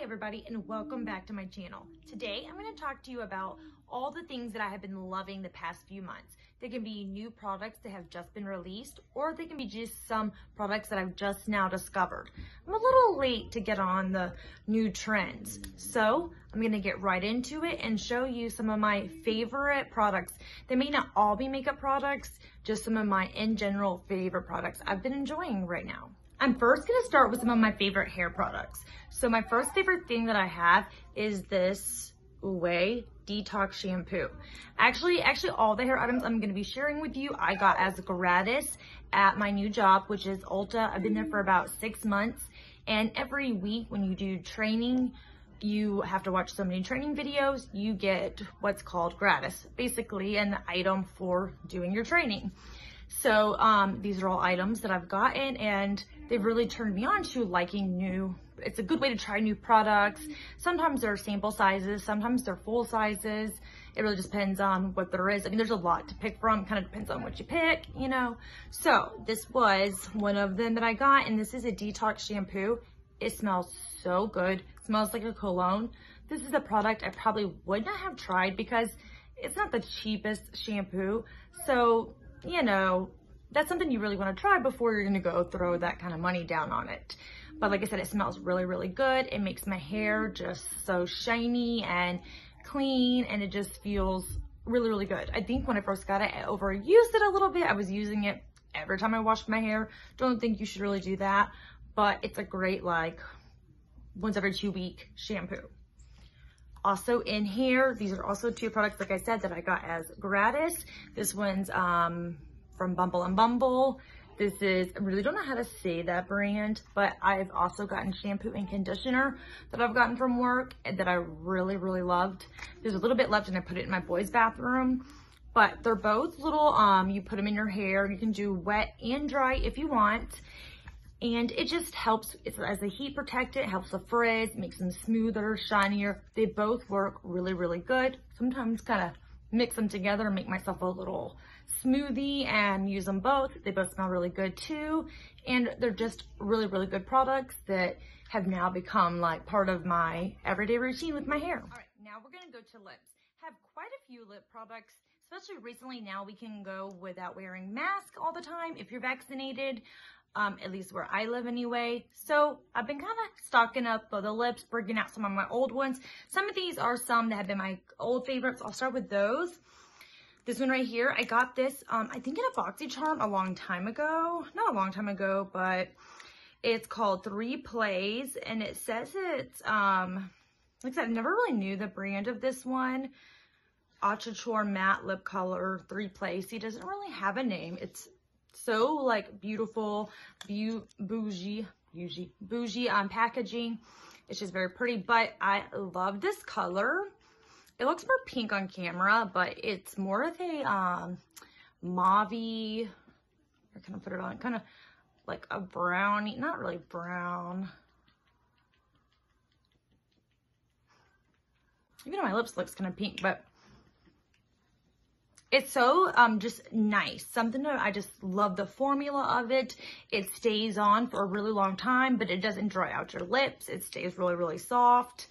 everybody, and welcome back to my channel. Today I'm going to talk to you about all the things that I have been loving the past few months. They can be new products that have just been released, or they can be just some products that I've just now discovered. I'm a little late to get on the new trends, so I'm going to get right into it and show you some of my favorite products. They may not all be makeup products, just some of my in general favorite products I've been enjoying right now. I'm first going to start with some of my favorite hair products. So my first favorite thing that I have is this Ouai Detox Shampoo. Actually, all the hair items I'm going to be sharing with you, I got as gratis at my new job, which is Ulta. I've been there for about 6 months. And every week when you do training, you have to watch so many training videos, you get what's called gratis, basically an item for doing your training. So these are all items that I've gotten, and they've really turned me on to liking new. It's a good way to try new products. Sometimes they're sample sizes, sometimes they're full sizes. It really just depends on what there is. I mean, there's a lot to pick from, kind of depends on what you pick, you know. So this was one of them that I got, and this is a detox shampoo. It smells so good. It smells like a cologne. This is a product I probably would not have tried because it's not the cheapest shampoo. So, you know, that's something you really want to try before you're going to go throw that kind of money down on it. But like I said, it smells really, really good. It makes my hair just so shiny and clean, and it just feels really, really good. I think when I first got it, I overused it a little bit. I was using it every time I washed my hair. Don't think you should really do that, but it's a great, like, once every 2 week shampoo. Also in here, these are also 2 products, like I said, that I got as gratis. This one's from Bumble and Bumble. This is, I really don't know how to say that brand, but I've also gotten shampoo and conditioner that I've gotten from work that I really, really loved. There's a little bit left and I put it in my boys' bathroom, but they're both little, you put them in your hair. You can do wet and dry if you want. And it just helps, it's as a heat protectant, it helps the frizz, makes them smoother, shinier. They both work really, really good. Sometimes kind of mix them together and make myself a little smoothie and use them both. They both smell really good too. And they're just really, really good products that have now become like part of my everyday routine with my hair. All right, now we're gonna go to lips. Have quite a few lip products, especially recently. Now we can go without wearing masks all the time if you're vaccinated. At least where I live anyway. So I've been kind of stocking up the lips, bringing out some of my old ones. Some of these are some that have been my old favorites. I'll start with those. This one right here, I got this, I think in a BoxyCharm a long time ago. Not a long time ago, but it's called 3 Plays, and it says it's, like I said, I never really knew the brand of this one. Achachor Matte Lip Color 3 Plays. He doesn't really have a name. It's so like beautiful, bougie packaging. It's just very pretty, but I love this color. It looks more pink on camera, but it's more of a mauve-y, I kind of put it on, kind of like a brownie, not really brown. Even though my lips looks kind of pink, but it's so just nice. Something that I just love the formula of it. It stays on for a really long time, but it doesn't dry out your lips. It stays really, really soft.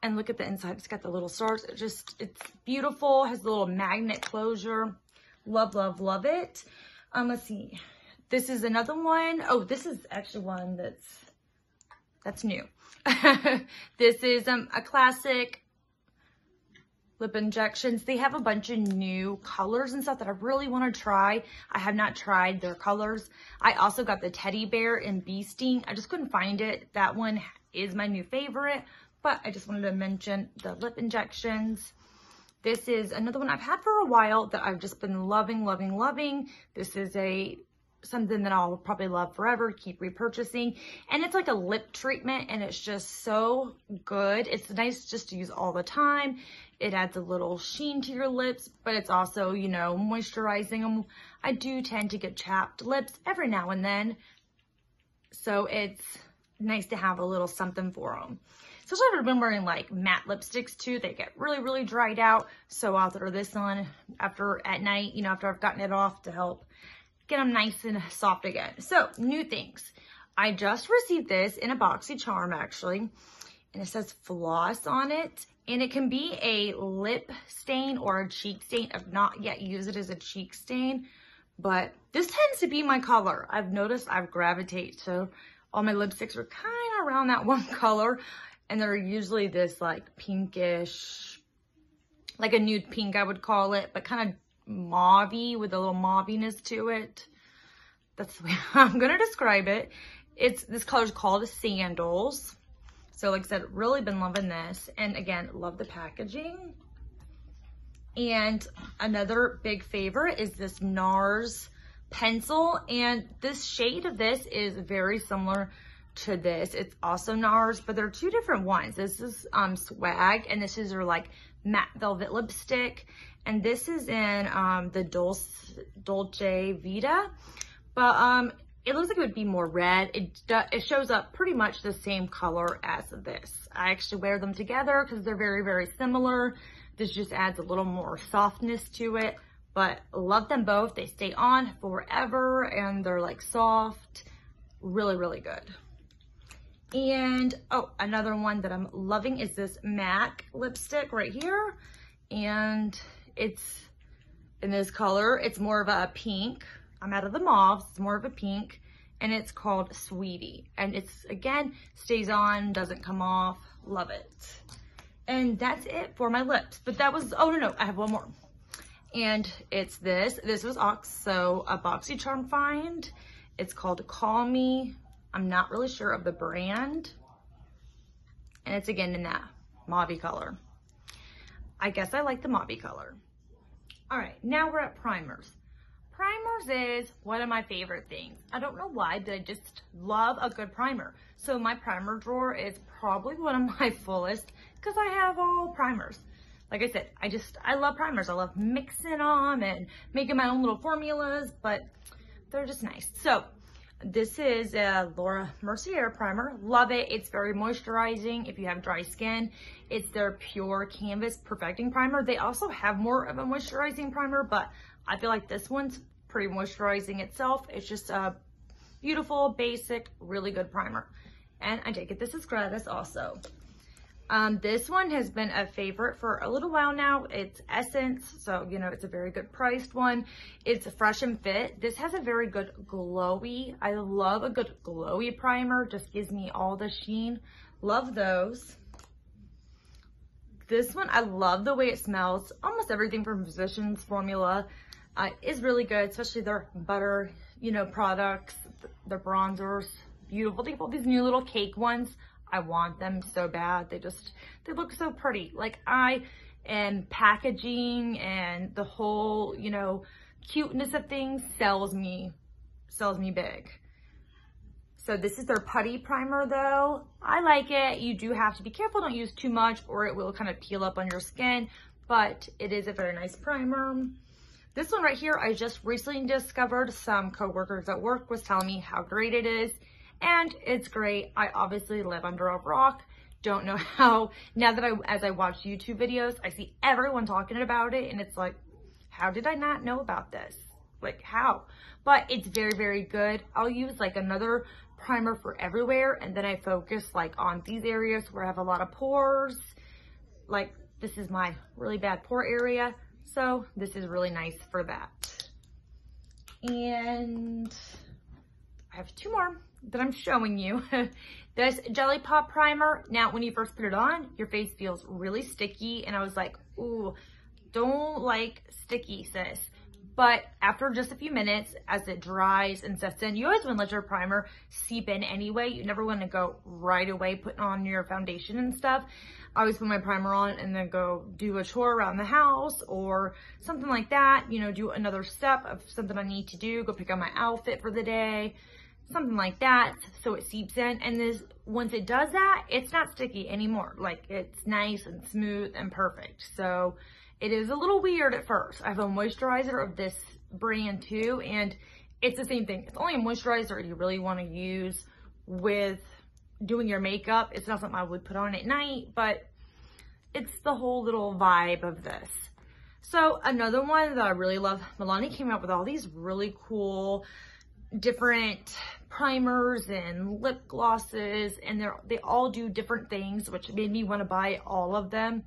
And look at the inside. It's got the little stars. It's beautiful. Has a little magnet closure. Love, love, love it. Let's see. This is another one. Oh, this is actually one that's new. This is a classic lip injections. They have a bunch of new colors and stuff that I really want to try. I have not tried their colors. I also got the teddy bear in bee sting. I just couldn't find it. That one is my new favorite, but I just wanted to mention the lip injections. This is another one I've had for a while that I've just been loving, loving, loving. This is something that I'll probably love forever, keep repurchasing. And it's like a lip treatment, and it's just so good. It's nice just to use all the time. It adds a little sheen to your lips, but it's also, you know, moisturizing them. I do tend to get chapped lips every now and then, so it's nice to have a little something for them. Especially if I've been wearing like matte lipsticks too, they get really, really dried out. So I'll throw this on at night, you know, after I've gotten it off to help get them nice and soft again. So new things. I just received this in a BoxyCharm actually. and it says floss on it. And it can be a lip stain or a cheek stain. I've not yet used it as a cheek stain, but this tends to be my color. I've noticed I've gravitated to all my lipsticks are kind of around that one color, and they're usually this like pinkish, like a nude pink I would call it, but kind of mauve-y with a little mauviness to it. That's the way I'm gonna describe it. This color is called Sandals. So like I said, really been loving this. And again, love the packaging. And another big favorite is this NARS pencil. And this shade of this is very similar to this. It's also NARS, but they're two different ones. This is Swag, and this is their like matte velvet lipstick. And this is in the Dolce Vita. But it looks like it would be more red. It shows up pretty much the same color as this. I actually wear them together because they're very, very similar. This just adds a little more softness to it, but love them both. They stay on forever and they're like soft, really, really good. And oh, another one that I'm loving is this MAC lipstick right here. And it's in this color. It's more of a pink. I'm out of the mauves, it's more of a pink, and it's called Sweetie. And it's, again, stays on, doesn't come off, love it. And that's it for my lips. But that was, oh no, I have one more. And it's this. This was also a BoxyCharm find. It's called Call Me. I'm not really sure of the brand. And it's again in that mauve color. I guess I like the mauve color. All right, now we're at primers. Primers is one of my favorite things. I don't know why, but I just love a good primer. So my primer drawer is probably one of my fullest because I have all primers. Like I said, I love primers. I love mixing them and making my own little formulas, but they're just nice. So this is a Laura Mercier primer. Love it. It's very moisturizing if you have dry skin. It's their Pure Canvas Perfecting Primer. They also have more of a moisturizing primer, but I feel like this one's pretty moisturizing itself. It's just a beautiful, basic, really good primer. And I did get this as gratis also. This one has been a favorite for a little while now. It's Essence, so you know it's a very good priced one. It's Fresh and Fit. This has a very good glowy. I love a good glowy primer. Just gives me all the sheen. Love those. This one, I love the way it smells. Almost everything from Physicians Formula is really good, especially their butter, you know, products, their bronzers, beautiful. They have all these new little cake ones. I want them so bad. They look so pretty. Like and packaging and the whole, you know, cuteness of things sells me big. So this is their putty primer though. I like it. You do have to be careful. Don't use too much or it will kind of peel up on your skin, but it is a very nice primer. This one right here, I just recently discovered. Some coworkers at work was telling me how great it is, and it's great. I obviously live under a rock. Don't know how. Now that as I watch YouTube videos, I see everyone talking about it, and it's like, how did I not know about this? Like, how? But it's very, very good. I'll use like another primer for everywhere, and then I focus like on these areas where I have a lot of pores. Like, this is my really bad pore area. So this is really nice for that. And I have two more that I'm showing you. This Jelly Pop primer. Now, when you first put it on, your face feels really sticky. And I was like, ooh, don't like sticky, sis. But after just a few minutes, as it dries and sets in, you always want to let your primer seep in anyway. You never want to go right away putting on your foundation and stuff. I always put my primer on and then go do a chore around the house or something like that. You know, do another step of something I need to do. Go pick out my outfit for the day, something like that. So it seeps in. And once it does that, it's not sticky anymore. Like, it's nice and smooth and perfect. So it is a little weird at first. I have a moisturizer of this brand too, and it's the same thing. It's only a moisturizer you really want to use with doing your makeup. It's not something I would put on at night, but it's the whole little vibe of this. So another one that I really love, Milani came out with all these really cool different primers and lip glosses, and they all do different things, which made me want to buy all of them.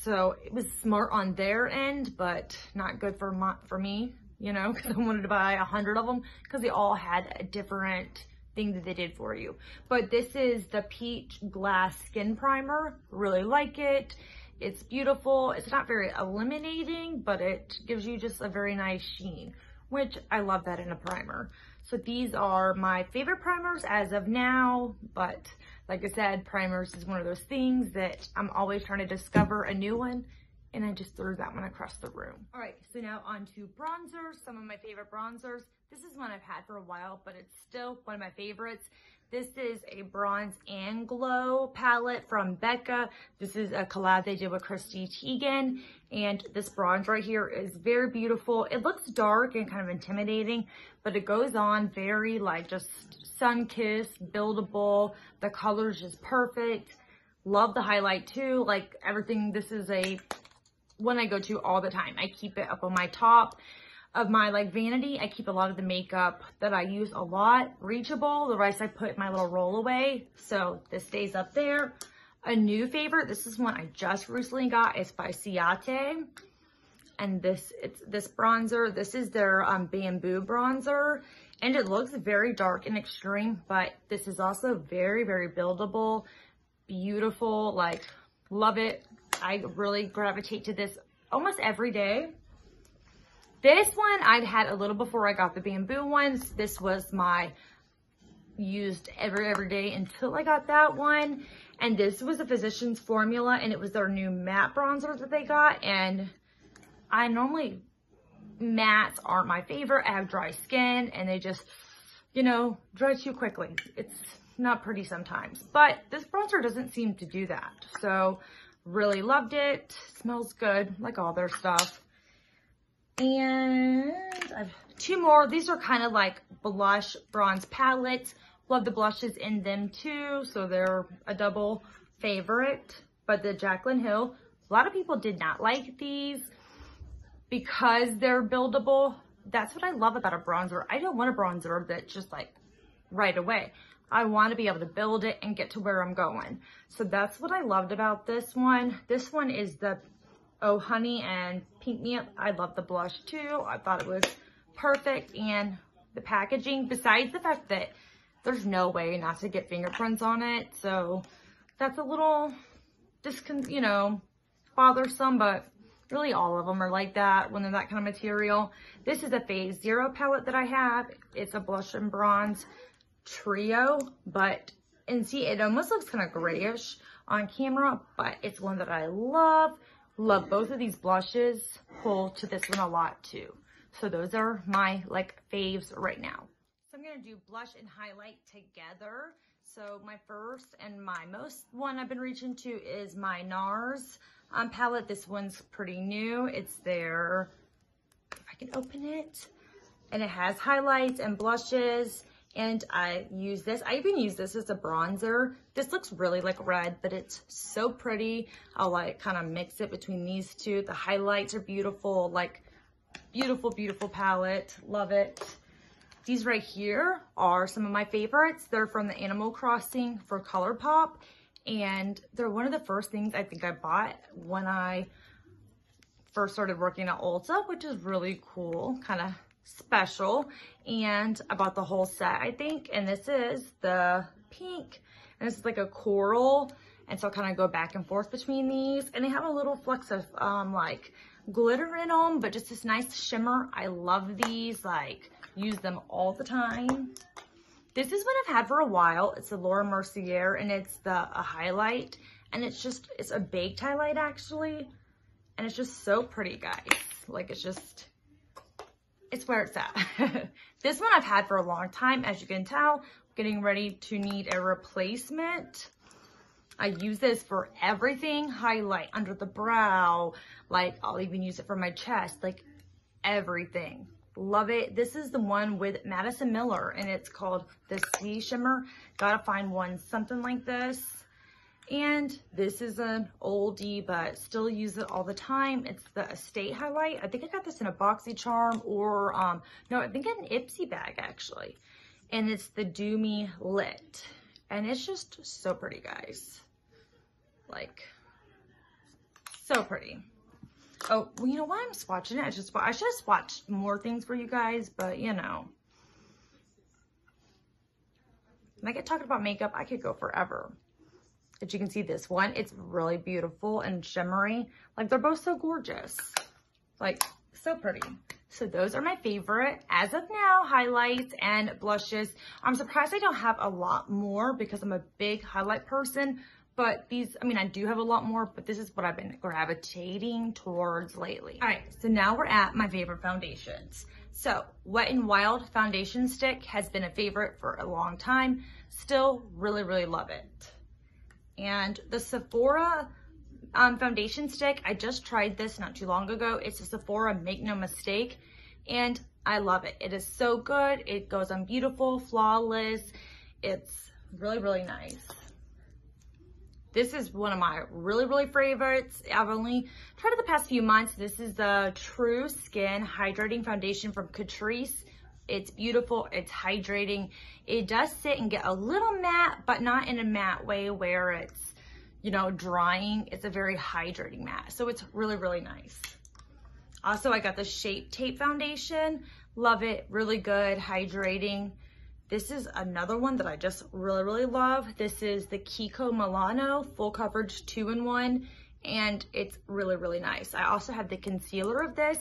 So it was smart on their end, but not good for me, you know, because I wanted to buy 100 of them because they all had a different thing that they did for you. But this is the Peach Glass Skin Primer. Really like it. It's beautiful. It's not very illuminating, but it gives you just a very nice sheen, which I love that in a primer. So these are my favorite primers as of now, but like I said, primers is one of those things that I'm always trying to discover a new one, and I just threw that one across the room. All right, so now on to bronzers, some of my favorite bronzers. This is one I've had for a while, but it's still one of my favorites. This is a Bronze and Glow palette from Becca. This is a collab they did with Christy Teigen, and this bronze right here is very beautiful. It looks dark and kind of intimidating, but it goes on very like just sun-kissed, buildable. The color's just perfect. Love the highlight too. Like everything, this is a one I go to all the time. I keep it up on my top of my like vanity. I keep a lot of the makeup that I use a lot reachable. The rest I put in my little roll away. So this stays up there. A new favorite, this is one I just recently got. It's by Ciate. And it's this bronzer. This is their bamboo bronzer. And it looks very dark and extreme, but this is also very, very buildable, beautiful, like love it. I really gravitate to this almost every day. This one I'd had a little before I got the bamboo ones. This was my used every day until I got that one. And this was a Physicians Formula, and it was their new matte bronzer that they got. And I normally, mattes aren't my favorite. I have dry skin and they just, you know, dry too quickly. It's not pretty sometimes, but this bronzer doesn't seem to do that. So really loved it. Smells good, like all their stuff. And I have two more. These are kind of like blush bronze palettes. Love the blushes in them too, so they're a double favorite. But the Jaclyn Hill, a lot of people did not like these because they're buildable. That's what I love about a bronzer. I don't want a bronzer that's just like right away. I want to be able to build it and get to where I'm going. So that's what I loved about this one. This one is the Oh Honey and Pink Me Up. I love the blush too. I thought it was perfect. And the packaging, besides the fact that there's no way not to get fingerprints on it. So that's a little, you know, bothersome, but really all of them are like that when they're that kind of material. This is a Phase Zero palette that I have. It's a blush and bronze trio, and see, it almost looks kind of grayish on camera, but it's one that I love. Love both of these blushes. Pull to this one a lot too. So those are my like faves right now. So I'm going to do blush and highlight together. So my first and my most one I've been reaching to is my NARS palette. This one's pretty new. It's their, if I can open it, and it has highlights and blushes. And I use this. I even use this as a bronzer. This looks really like red, but it's so pretty. I'll like kind of mix it between these two. The highlights are beautiful, like beautiful, beautiful palette. Love it. These right here are some of my favorites. They're from the Animal Crossing for ColourPop. And they're one of the first things I think I bought when I first started working at Ulta, which is really cool, kind of special. And I bought the whole set, I think. And this is the pink, and this is like a coral. And so I'll kind of go back and forth between these. And they have a little flecks of like glitter in them, but just this nice shimmer. I love these, like use them all the time. This is one I've had for a while. It's the Laura Mercier, and it's a highlight. And it's a baked highlight actually. And it's just so pretty, guys. Like it's where it's at. This one I've had for a long time. As you can tell, getting ready to need a replacement. I use this for everything. Highlight under the brow. Like I'll even use it for my chest. Like everything. Love it. This is the one with Madison Miller, and it's called the Sea Shimmer. Gotta find one something like this. And this is an oldie, but still use it all the time. It's the Estate Highlight. I think I got this in a BoxyCharm or, no, I think in an Ipsy bag actually. and it's the Do Me Lit. And it's just so pretty, guys. Like, so pretty. Oh, well, you know why I'm swatching it? I should have swatched more things for you guys, but you know. When I get talking about makeup, I could go forever. As you can see, this one, it's really beautiful and shimmery. Like, they're both so gorgeous. Like, so pretty. So those are my favorite, as of now, highlights and blushes. I'm surprised I don't have a lot more because I'm a big highlight person. But these, I mean, I do have a lot more, but this is what I've been gravitating towards lately. All right, so now we're at my favorite foundations. So Wet n Wild foundation stick has been a favorite for a long time. Still really, really love it. And the Sephora foundation stick, I just tried this not too long ago. It's a Sephora Make No Mistake, and I love it. It is so good. It goes on beautiful, flawless. It's really, really nice. This is one of my really, really favorites. I've only tried it the past few months. This is the True Skin Hydrating Foundation from Catrice. It's beautiful, it's hydrating. It does sit and get a little matte, but not in a matte way where it's, you know, drying. It's a very hydrating matte, so it's really, really nice. Also, I got the Shape Tape Foundation. Love it, really good, hydrating. This is another one that I just really, really love. This is the Kiko Milano Full Coverage 2-in-1, and it's really, really nice. I also have the concealer of this.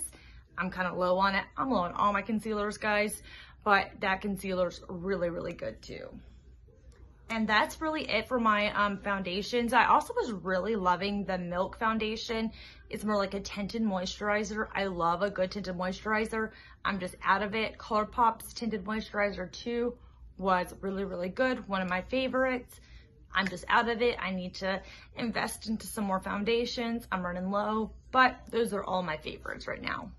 I'm kind of low on it. I'm low on all my concealers, guys, but that concealer's really, really good too. And that's really it for my foundations. I also was really loving the Milk foundation. It's more like a tinted moisturizer. I love a good tinted moisturizer. I'm just out of it. ColourPop's tinted moisturizer too was really, really good. One of my favorites. I'm just out of it. I need to invest into some more foundations. I'm running low, but those are all my favorites right now.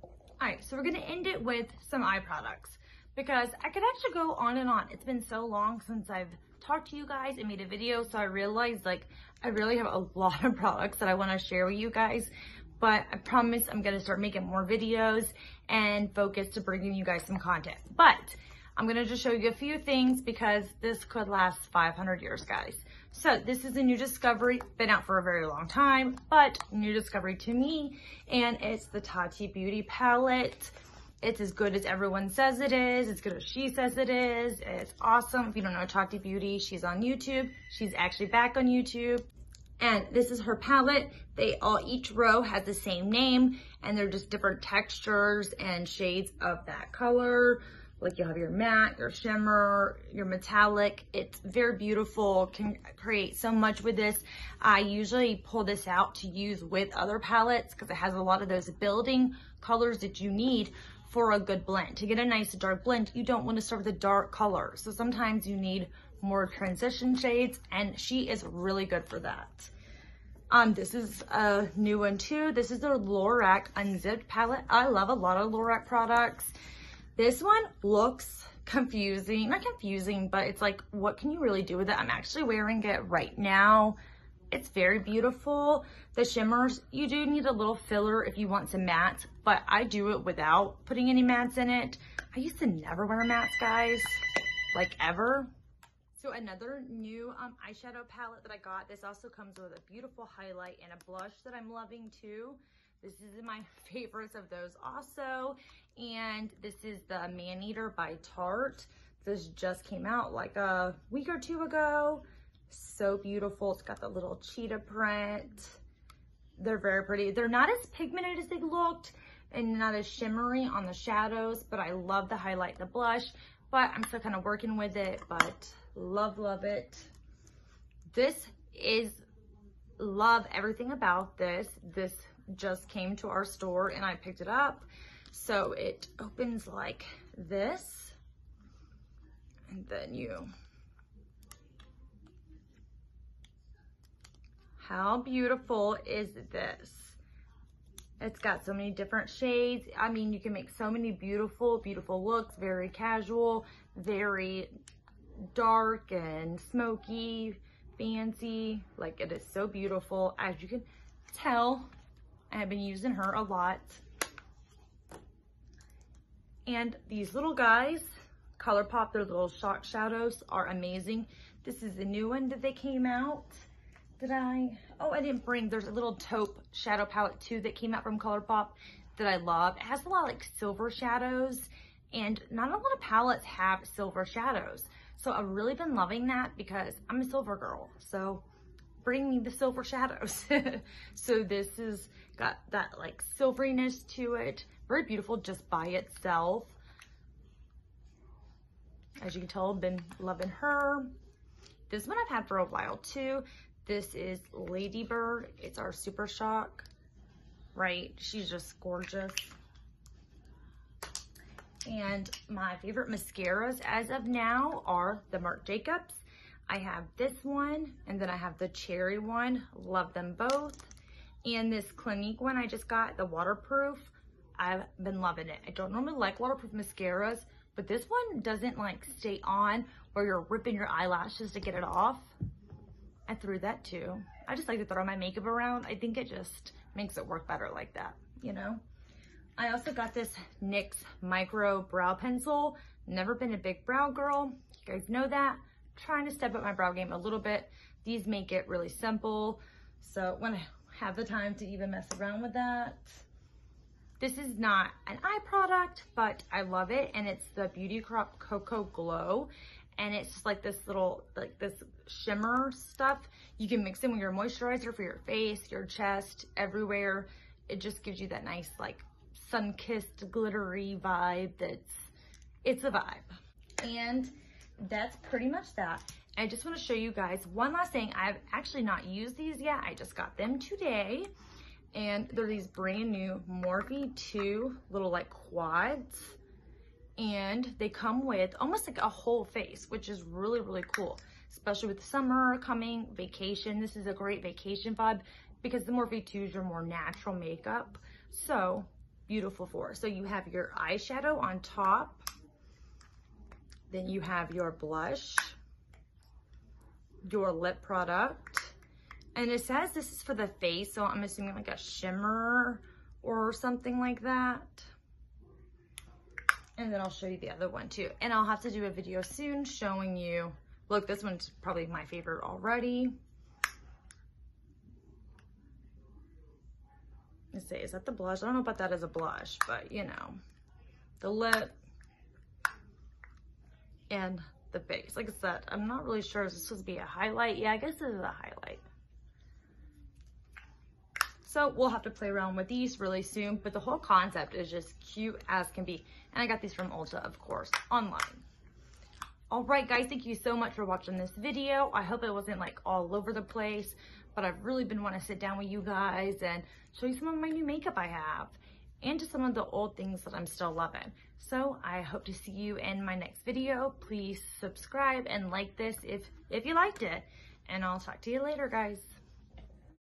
All right, so we're gonna end it with some eye products because I could actually go on and on. It's been so long since I've talked to you guys and made a video, so I realized like I really have a lot of products that I want to share with you guys, but I promise I'm going to start making more videos and focus to bringing you guys some content. But I'm going to just show you a few things because this could last 500 years, guys. So this is a new discovery, been out for a very long time, but new discovery to me, and it's the Tati Beauty palette. It's as good as everyone says it is. It's good as she says it is. It's awesome. If you don't know Tati Beauty, she's on YouTube. She's actually back on YouTube. And this is her palette. Each row has the same name, and they're just different textures and shades of that color. Like you'll have your matte, your shimmer, your metallic. It's very beautiful, can create so much with this. I usually pull this out to use with other palettes because it has a lot of those building colors that you need for a good blend. To get a nice dark blend, you don't want to start with a dark color. So sometimes you need more transition shades, and she is really good for that. This is a new one too. This is the Lorac Unzipped palette. I love a lot of Lorac products. This one looks confusing, not confusing, but it's like, what can you really do with it? I'm actually wearing it right now. It's very beautiful. The shimmers, you do need a little filler if you want some mattes, but I do it without putting any mattes in it. I used to never wear mattes, guys, like ever. So another new eyeshadow palette that I got. This also comes with a beautiful highlight and a blush that I'm loving too. This is my favorites of those also. And this is the Maneater by Tarte. This just came out like a week or two ago. So beautiful. It's got the little cheetah print. They're very pretty. They're not as pigmented as they looked and not as shimmery on the shadows, but I love the highlight, the blush, but I'm still kind of working with it, but love, love it. This is, love everything about this. This just came to our store and I picked it up. So it opens like this, and then how beautiful is this? It's got so many different shades. I mean, you can make so many beautiful, beautiful looks, very casual, very dark and smoky, fancy. Like, it is so beautiful. As you can tell, I have been using her a lot. And these little guys, ColourPop, their little shock shadows are amazing. This is the new one that they came out. I didn't bring, there's a little taupe shadow palette too that came out from ColourPop that I love. It has a lot of like silver shadows, and not a lot of palettes have silver shadows. So I've really been loving that because I'm a silver girl. So bring me the silver shadows. So this has got that like silveriness to it. Very beautiful just by itself. As you can tell, I've been loving her. This one I've had for a while too. This is Ladybird. It's our Super Shock, right? She's just gorgeous. And my favorite mascaras as of now are the Marc Jacobs. I have this one, and then I have the cherry one. Love them both. And this Clinique one I just got, the waterproof. I've been loving it. I don't normally like waterproof mascaras, but this one doesn't like stay on where you're ripping your eyelashes to get it off. I threw that too. I just like to throw my makeup around. I think it just makes it work better like that, you know? I also got this NYX Micro Brow Pencil. Never been a big brow girl. You guys know that. Trying to step up my brow game a little bit. These make it really simple. So when I have the time to even mess around with that. This is not an eye product, but I love it. And it's the Beauty Crop Cocoa Glow. And it's just like this little, like this shimmer stuff. You can mix in with your moisturizer for your face, your chest, everywhere. It just gives you that nice, like, sun-kissed, glittery vibe. It's a vibe. And that's pretty much that. I just want to show you guys one last thing. I've actually not used these yet. I just got them today. And they're these brand new Morphe 2 little like quads. And they come with almost like a whole face, which is really, really cool. Especially with summer coming, vacation. This is a great vacation vibe because the Morphe 2s are more natural makeup. So beautiful for. So you have your eyeshadow on top. Then you have your blush, your lip product. And it says this is for the face, so I'm assuming like a shimmer or something like that. And then I'll show you the other one too. And I'll have to do a video soon showing you, look, this one's probably my favorite already. Let's see, is that the blush? I don't know about that as a blush, but you know, the lip and the base. Like I said, I'm not really sure. Is this supposed to be a highlight? Yeah, I guess this is a highlight. So we'll have to play around with these really soon, but the whole concept is just cute as can be. And I got these from Ulta, of course, online. All right, guys, thank you so much for watching this video. I hope it wasn't like all over the place, but I've really been wanting to sit down with you guys and show you some of my new makeup I have and just some of the old things that I'm still loving. So I hope to see you in my next video. Please subscribe and like this if you liked it. And I'll talk to you later, guys.